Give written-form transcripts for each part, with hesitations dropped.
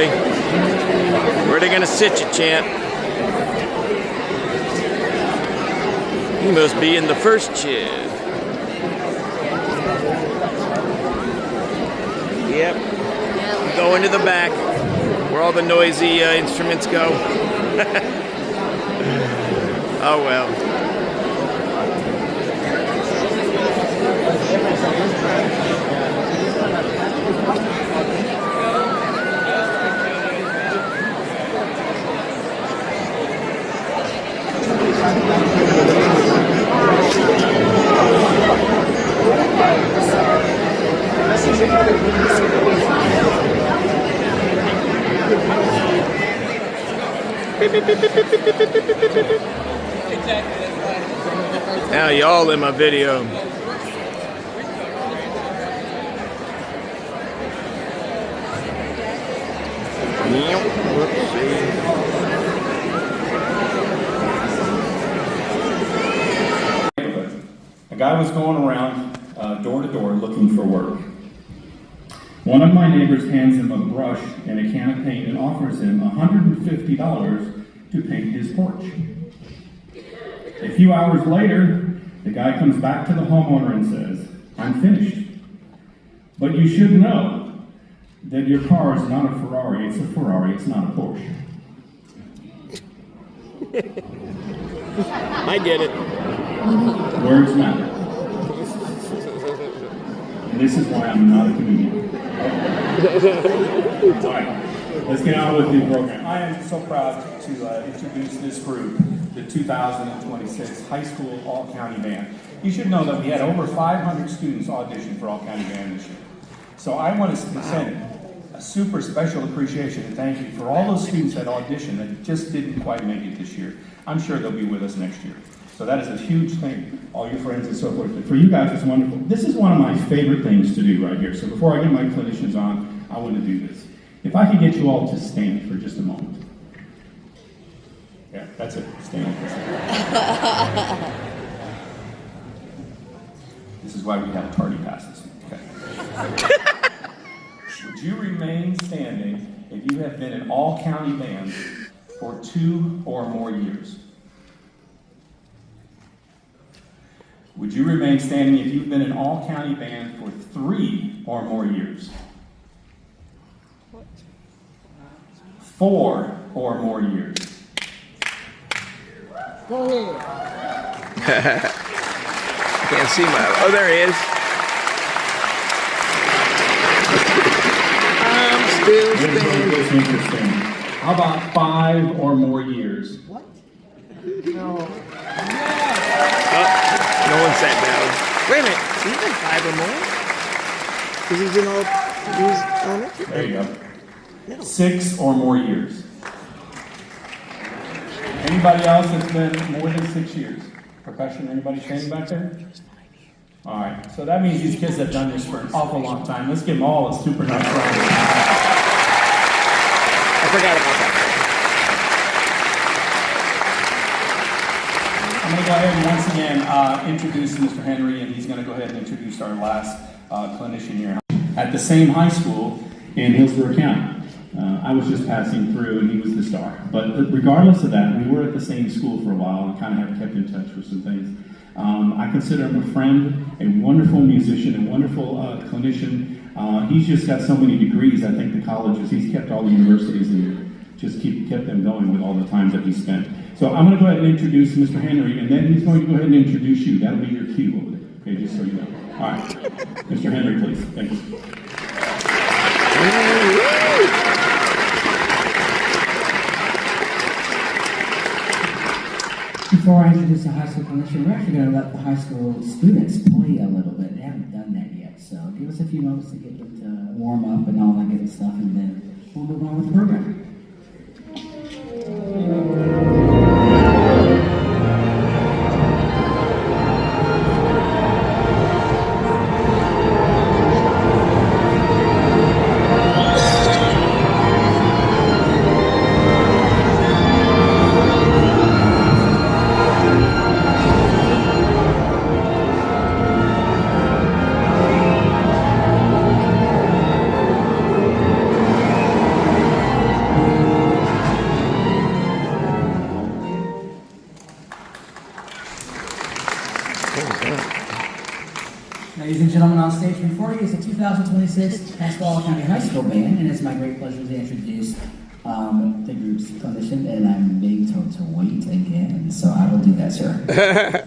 boy. Where are they gonna sit you, champ? You must be in the first chair. Yep. Go into the back, where all the noisy instruments go. Oh well. Now y'all in my video. Let's see. A guy was going around door to door looking for work. One of my neighbors hands him a brush and a can of paint and offers him $150 to paint his porch. A few hours later, the guy comes back to the homeowner and says, "I'm finished. But you should know that your car is not a Ferrari, it's a Ferrari, it's not a Porsche." I get it. Words matter. And this is why I'm not a comedian. All right, let's get on with the program. I am so proud to introduce this group, the 2026 High School All-County Band. You should know that we had over 500 students audition for All-County Band this year. So I want to send a super special appreciation and thank you for all those students that auditioned that just didn't quite make it this year. I'm sure they'll be with us next year. So that is a huge thing, all your friends and so forth. But for you guys, it's wonderful. This is one of my favorite things to do right here. So before I get my clinicians on, I want to do this. If I could get you all to stand for just a moment. Yeah, that's it. Stand. This is why we have tardy passes. Okay. Would you remain standing if you have been in all county bands for 2 or more years? Would you remain standing if you've been in all county band for 3 or more years? 4 or more years? Go ahead. Can't see my. Oh, there he is. I'm still standing. How about 5 or more years? What? No. No one sat down. Wait a minute. He's been 5 or more? Because he's in all. He's on it. There you go. No. 6 or more years. Anybody else that's been more than 6 years? Percussion, anybody standing back there? All right, so that means these kids have done this for an awful long time. Let's give them all a super nice round. I forgot about that. I'm going to go ahead and once again introduce Mr. Henry, and he's going to go ahead and introduce our last clinician here. At the same high school in Hillsborough County. I was just passing through and he was the star. But regardless of that, we were at the same school for a while and kind of have kept in touch with some things. I consider him a friend, a wonderful musician, a wonderful clinician. He's just got so many degrees, I think, the colleges. He's kept all the universities and just kept them going with all the times that he spent. So I'm going to go ahead and introduce Mr. Henry, and then he's going to go ahead and introduce you. That'll be your cue over there, okay, just so you know. All right. Mr. Henry, please. Thank you. Before I introduce the high school clinician, we're actually going to let the high school students play a little bit. They haven't done that yet, so give us a few moments to get them to warm up and all that good stuff, and then we'll move on with the program. on stage before you is the 2026 Pasco County High School Band, and it's my great pleasure to introduce the group's clinician, and I'm being told to wait again, so I will do that, sir.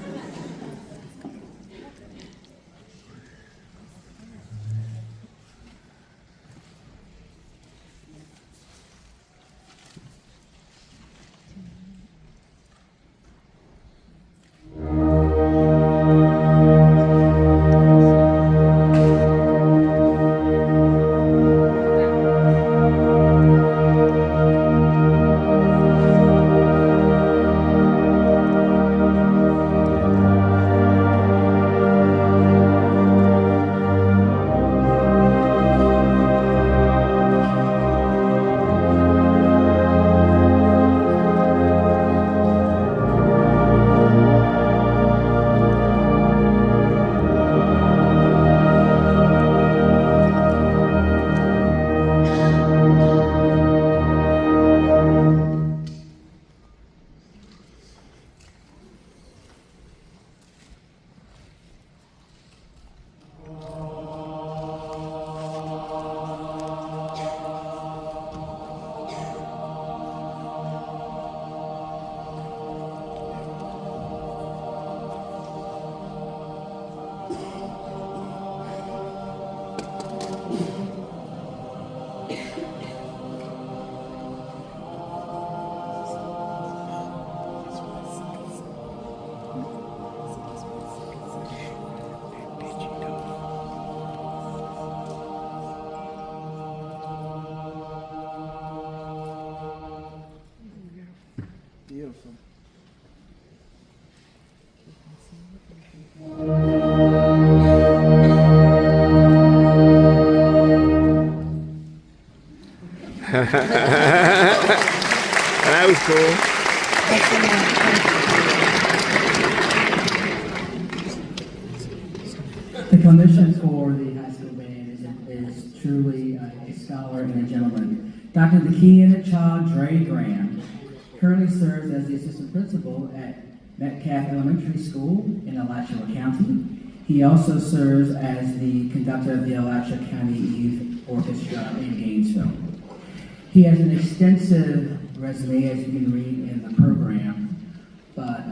Beautiful. That was cool. The commission for the high school band is truly a scholar and a gentleman. Dr. Dekean Cha Dre Graham currently serves as the assistant principal at Metcalf Elementary School in Alachua County. He also serves as the conductor of the Alachua County Youth Orchestra in Gainesville. He has an extensive resume, as you can read in the program, but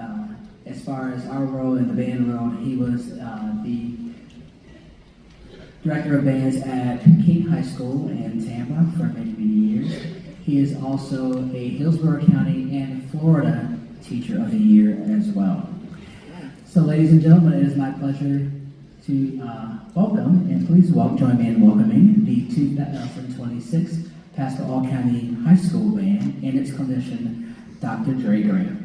as far as our role in the band world, he was the director of bands at King High School in Tampa for many, many years. He is also a Hillsborough County and Florida Teacher of the Year as well. So, ladies and gentlemen, it is my pleasure to welcome, and please join me in welcoming the 2026 Pasco All-County High School Band and its clinician, Dr. Dre Graham.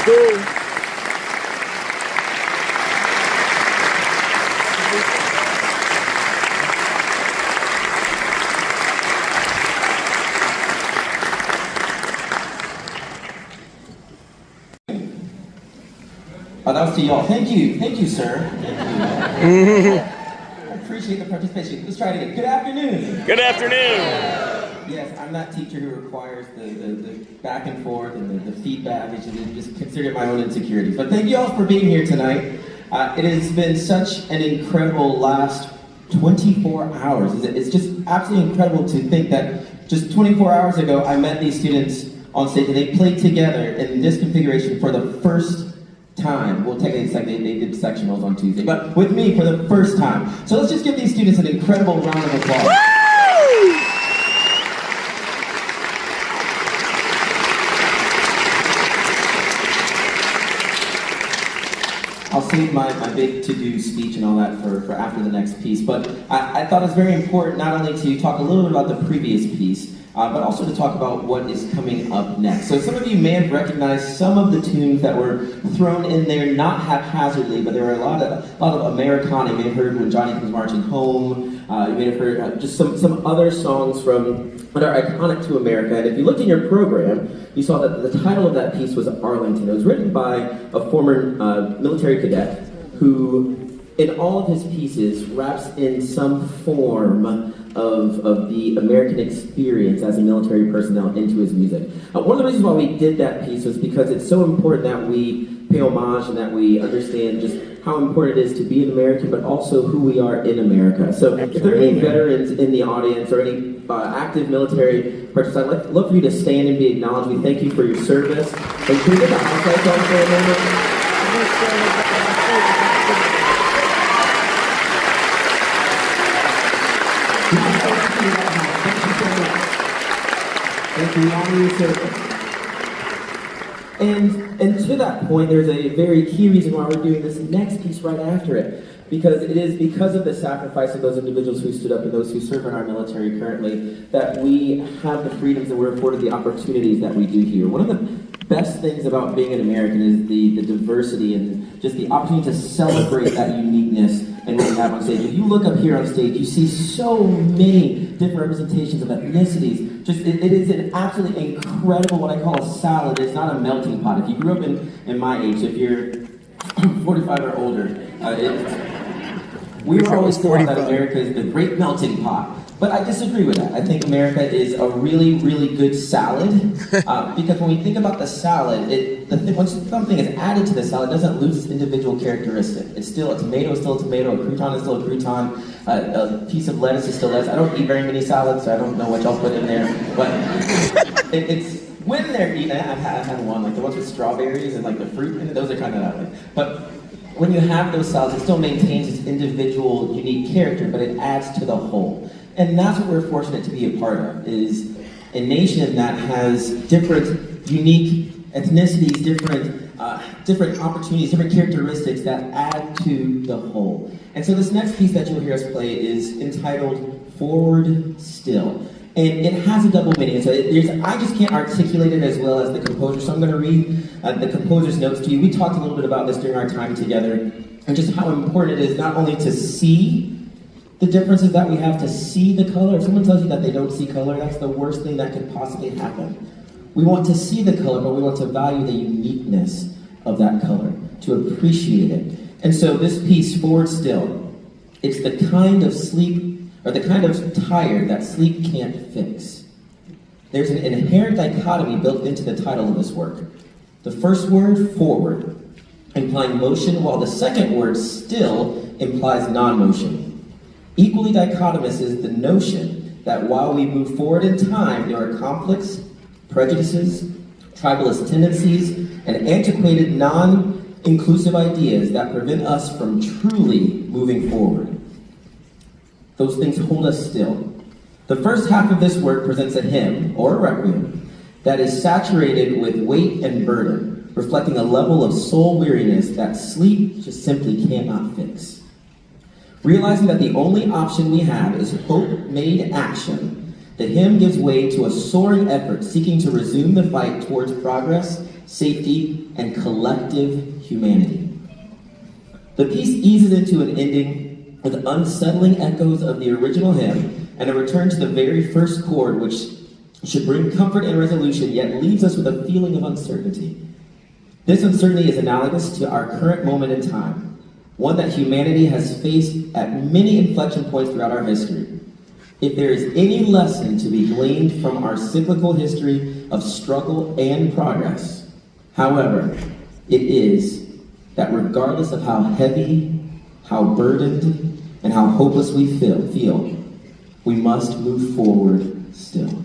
That's cool. Oh, that was to y'all. Thank you, sir. Thank you. I appreciate the participation. Let's try it again. Good afternoon. Good afternoon. Yes, I'm that teacher who requires the back and forth and the feedback. I should just consider my own insecurities. But thank you all for being here tonight. It has been such an incredible last 24 hours. It's just absolutely incredible to think that just 24 hours ago, I met these students on stage and they played together in this configuration for the first time. Well, technically it's like they did sectionals on Tuesday, but with me for the first time. So let's just give these students an incredible round of applause. Woo! I'll save my big to-do speech and all that for after the next piece, but I thought it was very important not only to talk a little bit about the previous piece, but also to talk about what is coming up next. So some of you may have recognized some of the tunes that were thrown in there, not haphazardly, but there were a lot of Americana. You may have heard When Johnny Comes Marching Home. You may have heard just some other songs that are iconic to America. And if you looked in your program, you saw that the title of that piece was Arlington. It was written by a former military cadet who, in all of his pieces, wraps in some form of the American experience as a military personnel into his music. One of the reasons why we did that piece was because it's so important that we pay homage and that we understand just how important it is to be an American, but also who we are in America. So if there are any veterans in the audience or any active military participants, I'd love for you to stand and be acknowledged. We thank you for your service. And can we get the house lights on for a moment? Thank you. Honor your service. And to that point, there's a very key reason why we're doing this next piece right after it. Because it is because of the sacrifice of those individuals who stood up and those who serve in our military currently that we have the freedoms and we're afforded the opportunities that we do here. One of the best things about being an American is the diversity and just the opportunity to celebrate that uniqueness and what we have on stage. If you look up here on stage, you see so many different representations of ethnicities. Just it is an absolutely incredible, what I call a salad. It's not a melting pot. If you grew up in my age, if you're 45 or older, we were always taught that America is the great melting pot. But I disagree with that. I think America is a really, really good salad. Because when we think about the salad, once something is added to the salad, it doesn't lose its individual characteristic. It's still a tomato is still a tomato, a crouton is still a crouton, a piece of lettuce is still lettuce. I don't eat very many salads, so I don't know what y'all put in there. But it's when they're eaten, I've had one, like the ones with strawberries and like the fruit in it, those are kind of that way. But when you have those salads, it still maintains its individual, unique character, but it adds to the whole. And that's what we're fortunate to be a part of, is a nation that has different, unique ethnicities, different opportunities, different characteristics that add to the whole. And so this next piece that you'll hear us play is entitled Forward Still. And it has a double meaning. So I just can't articulate it as well as the composer, so I'm going to read the composer's notes to you. We talked a little bit about this during our time together, and just how important it is not only to see the differences that we have, to see the color. If someone tells you that they don't see color, that's the worst thing that could possibly happen. We want to see the color, but we want to value the uniqueness of that color, to appreciate it. And so this piece, Forward Still, it's the kind of sleep, or the kind of tired that sleep can't fix. There's an inherent dichotomy built into the title of this work. The first word, forward, implying motion, while the second word, still, implies non-motion. Equally dichotomous is the notion that while we move forward in time, there are conflicts, prejudices, tribalist tendencies, and antiquated, non-inclusive ideas that prevent us from truly moving forward. Those things hold us still. The first half of this work presents a hymn, or a requiem, that is saturated with weight and burden, reflecting a level of soul weariness that sleep just simply cannot fix. Realizing that the only option we have is hope-made action, the hymn gives way to a soaring effort seeking to resume the fight towards progress, safety, and collective humanity. The piece eases into an ending with unsettling echoes of the original hymn and a return to the very first chord, which should bring comfort and resolution, yet leaves us with a feeling of uncertainty. This uncertainty is analogous to our current moment in time, one that humanity has faced at many inflection points throughout our history. If there is any lesson to be gleaned from our cyclical history of struggle and progress, however, it is that regardless of how heavy, how burdened, and how hopeless we feel, we must move forward still.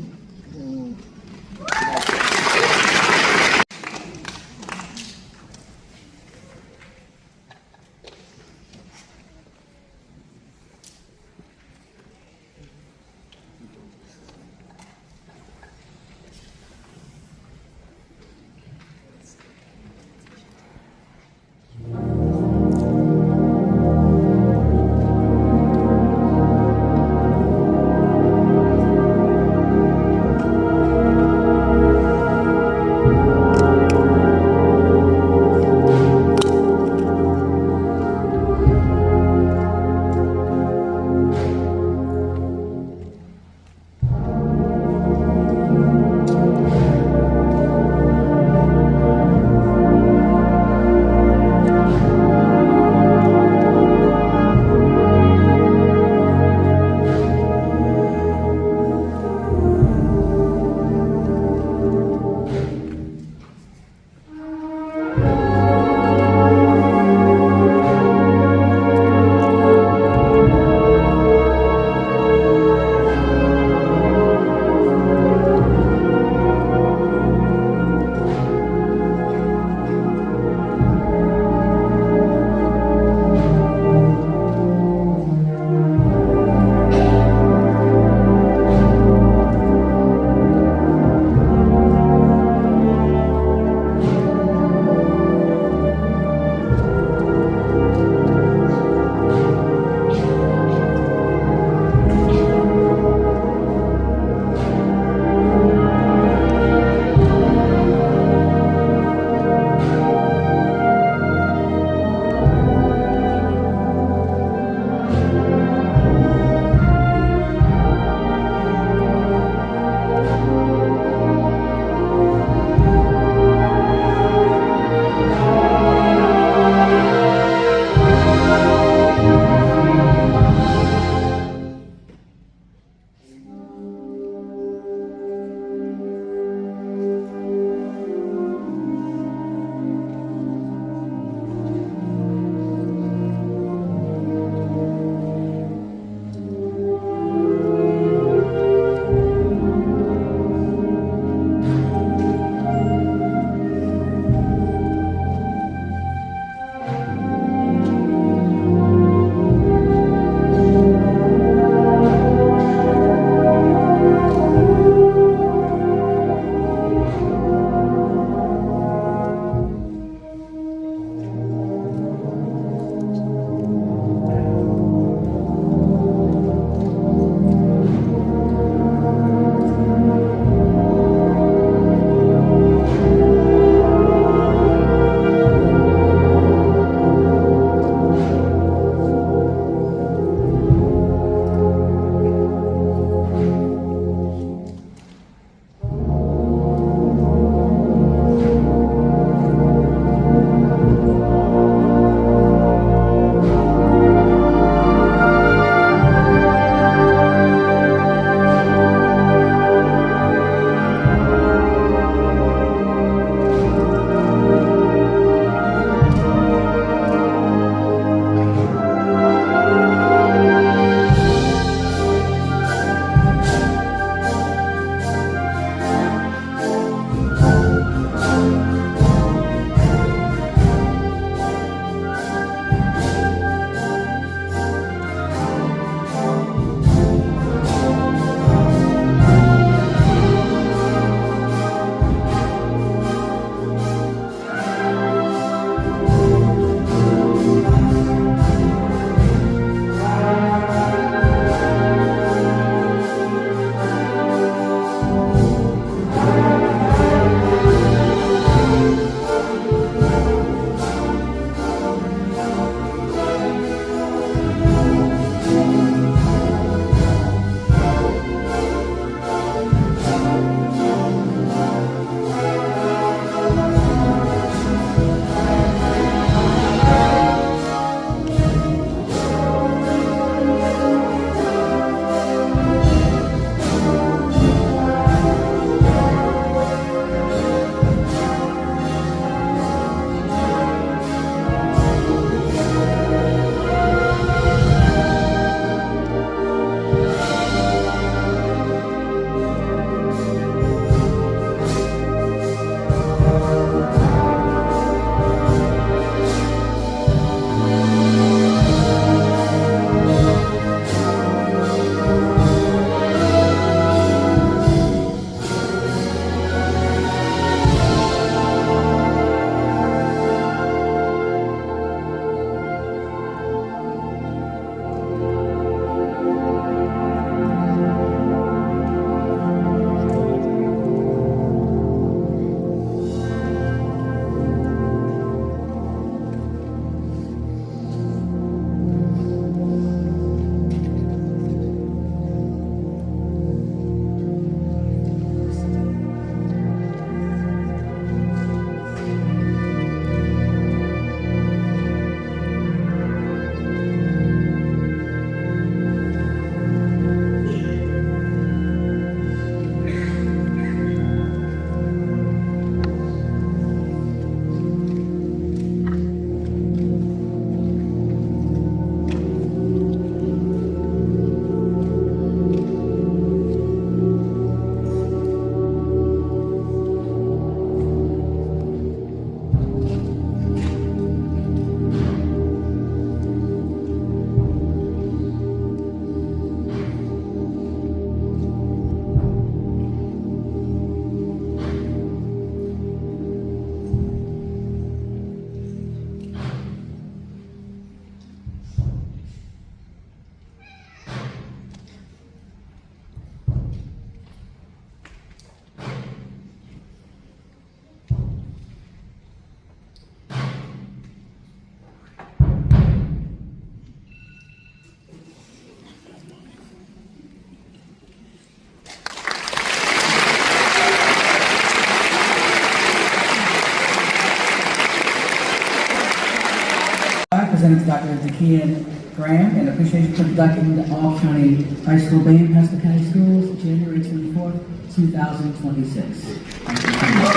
presented to Dr. Zakian Graham in appreciation for conducting the All-County High School Band, Pasco County Schools, January 24th, 2026. Thank you so much.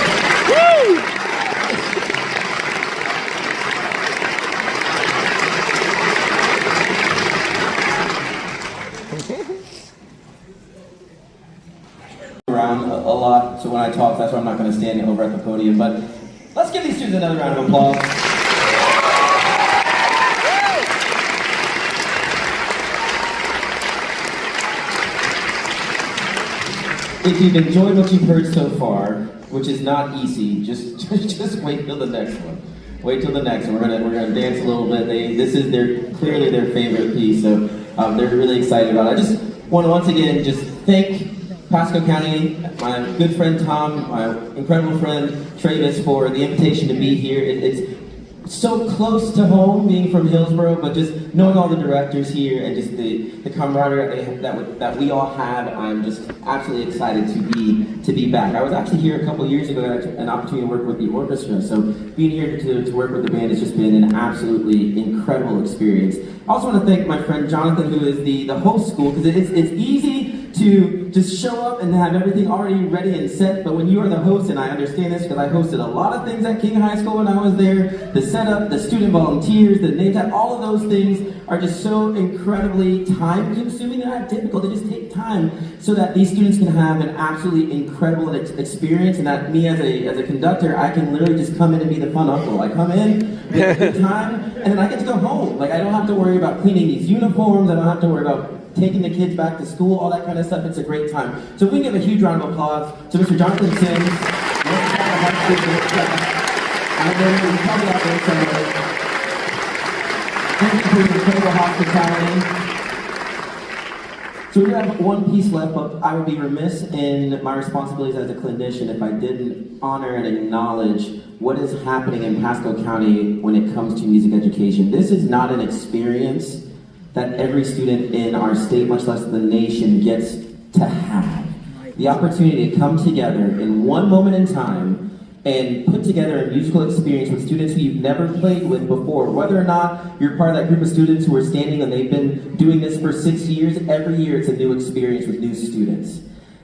Around a lot, so when I talk, that's why I'm not going to stand over at the podium. But let's give these students another round of applause. If you've enjoyed what you've heard so far, which is not easy, just wait till the next one. Wait till the next one. We're gonna dance a little bit. This is clearly their favorite piece, so they're really excited about it. I just want to once again just thank Pasco County, my good friend Tom, my incredible friend Travis for the invitation to be here. It's so close to home, being from Hillsborough, but just knowing all the directors here and just the camaraderie that we all have, I'm just absolutely excited to be back. I was actually here a couple of years ago. I had an opportunity to work with the orchestra, so being here to work with the band has just been an absolutely incredible experience. I also want to thank my friend Jonathan, who is the host school, because it's easy to just show up and have everything already ready and set, but when you are the host, and I understand this because I hosted a lot of things at King High School when I was there, the setup, the student volunteers, the name tag, all of those things are just so incredibly time consuming. They're not difficult, they just take time so that these students can have an absolutely incredible experience, and that me as a conductor, I can literally just come in and be the fun uncle. I come in, we have a good time, and then I get to go home. Like, I don't have to worry about cleaning these uniforms, I don't have to worry about taking the kids back to school, all that kind of stuff. It's a great time. So we can give a huge round of applause to Mr. Jonathan Sims. I know he's probably out there somewhere. Thank you for your incredible hospitality. So we have one piece left, but I would be remiss in my responsibilities as a clinician if I didn't honor and acknowledge what is happening in Pasco County when it comes to music education. This is not an experience that every student in our state, much less the nation, gets to have. The opportunity to come together in one moment in time and put together a musical experience with students who you've never played with before. Whether or not you're part of that group of students who are standing and they've been doing this for 6 years, every year it's a new experience with new students.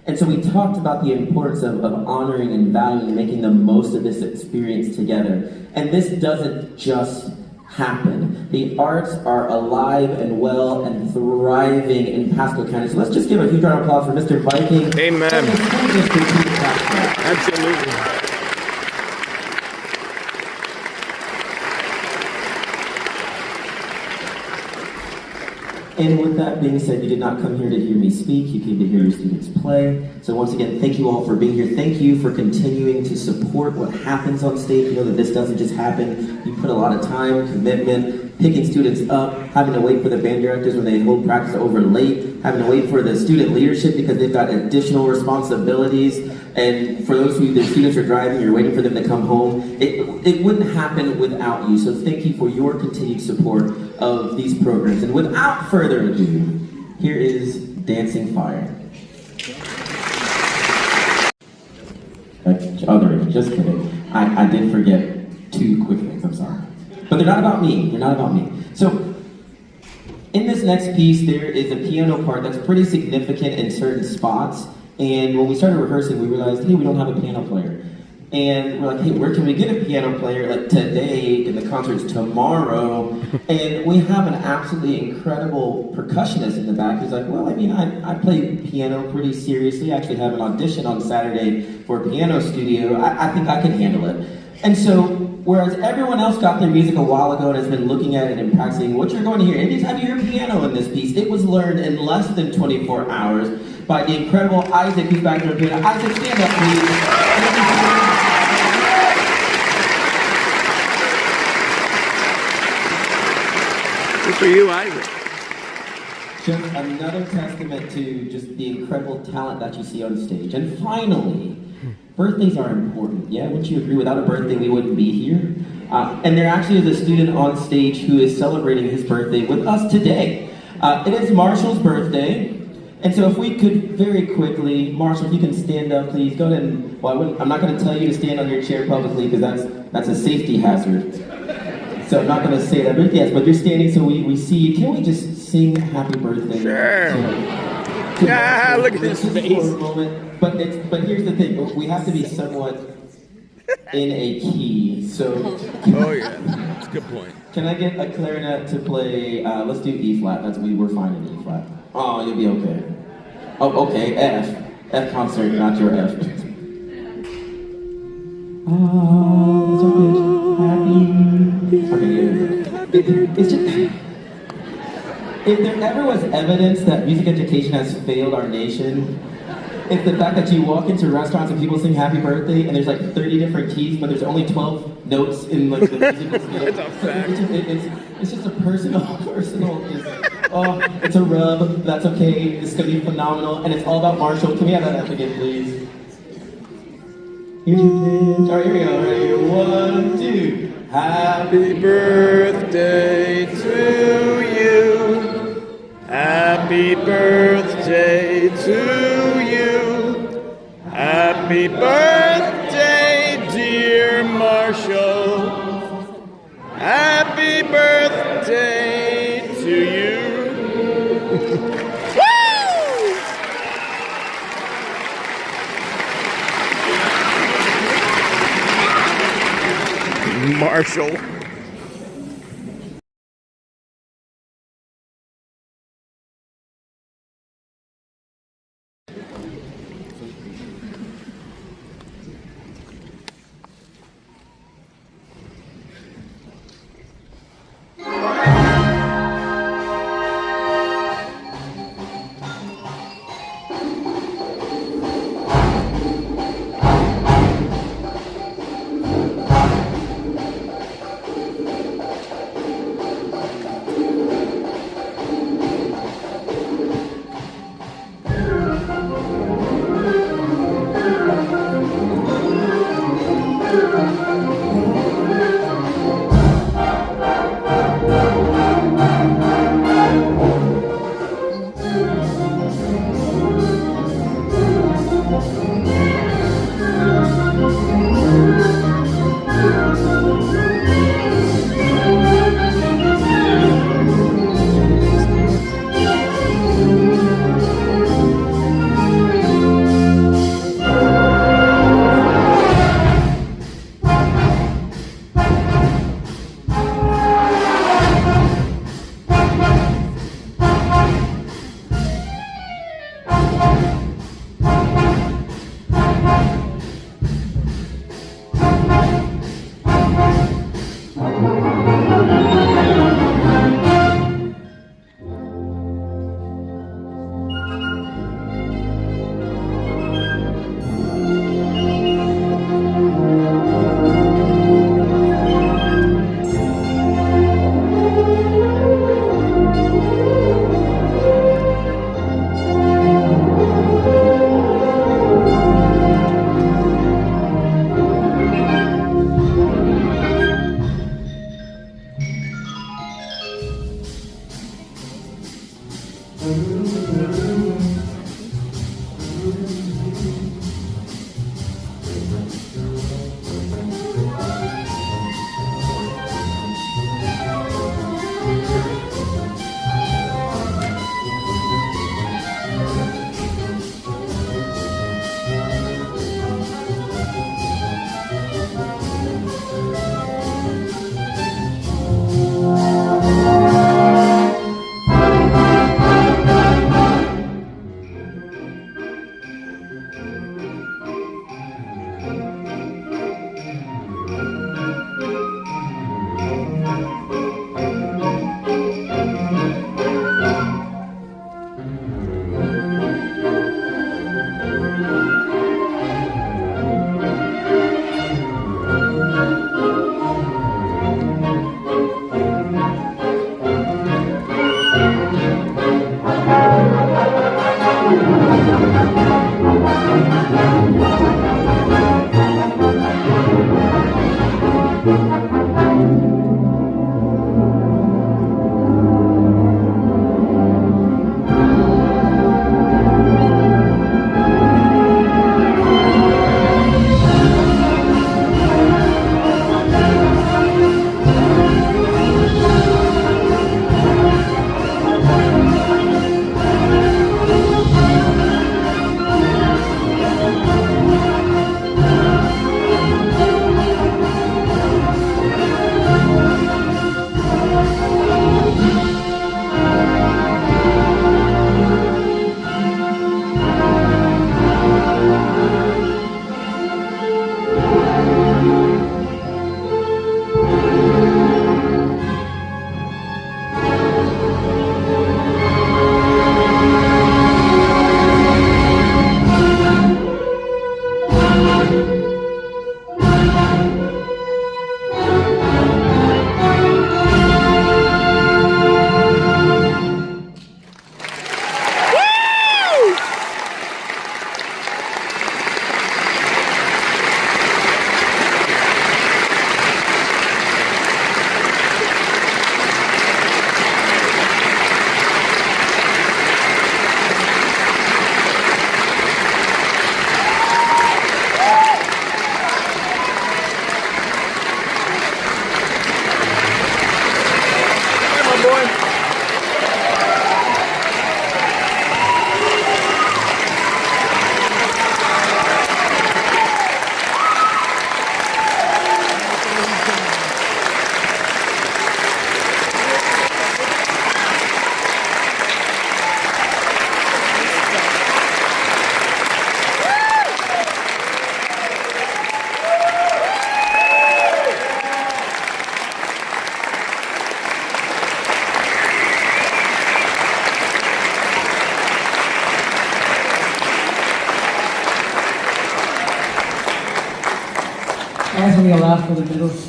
And so we talked about the importance of honoring and valuing and making the most of this experience together. And this doesn't just happen. The arts are alive and well and thriving in Pasco County. So let's just give a huge round of applause for Mr. Viking. Amen. Absolutely. And with that being said, you did not come here to hear me speak, you came to hear your students play. So once again, thank you all for being here. Thank you for continuing to support what happens on stage. You know that this doesn't just happen. You put a lot of time, commitment, picking students up, having to wait for the band directors when they hold practice over late, having to wait for the student leadership because they've got additional responsibilities. And for those who the students are driving, you're waiting for them to come home. It wouldn't happen without you. So thank you for your continued support of these programs. And without further ado, here is Dancing Fire. Just kidding. I did forget 2 quick things, I'm sorry. But they're not about me, they're not about me. So, in this next piece, there is a piano part that's pretty significant in certain spots. And when we started rehearsing, we realized, hey, we don't have a piano player. And we're like, hey, where can we get a piano player? Like today, and the concert's tomorrow. And we have an absolutely incredible percussionist in the back who's like, well, I mean, I play piano pretty seriously. I actually have an audition on Saturday for a piano studio. I think I can handle it. And so, whereas everyone else got their music a while ago and has been looking at it and practicing, what you're going to hear, anytime you hear piano in this piece, it was learned in less than 24 hours by the incredible Isaac, who's back there piano. Isaac, stand up, please. Good for you, Isaac. Just another testament to just the incredible talent that you see on stage. And finally, birthdays are important. Yeah, wouldn't you agree? Without a birthday, we wouldn't be here. And there actually is a student on stage who is celebrating his birthday with us today. It is Marshall's birthday. And so if we could very quickly, Marshall, if you can stand up, please. Go ahead and, well, I'm not going to tell you to stand on your chair publicly because that's a safety hazard. So I'm not going to say that, but yes, but you're standing, so we see you. Can we just sing happy birthday? Sure. To Look at his face. For a moment. But here's the thing, we have to be somewhat in a key, so... Oh yeah, that's a good point. Can I get a clarinet to play, let's do E flat, we're fine in E flat. Oh, you'll be okay. Oh, okay, F. F concert, not your F. Oh, that's okay. Happy. Okay, it's just... If there ever was evidence that music education has failed our nation, it's the fact that you walk into restaurants and people sing happy birthday and there's like 30 different keys, but there's only 12 notes in like the musical scale. It's a fact. It's just a personal, it's a rub, that's okay, it's gonna be phenomenal, and it's all about Marshall. Can we have that F again, please? Here's your pitch. All right, here we go. Ready? 1, 2. Happy Birthday to you. Happy birthday to you. Happy birthday, dear Marshall. Happy birthday to you. Woo! Marshall. as we allow for the middle school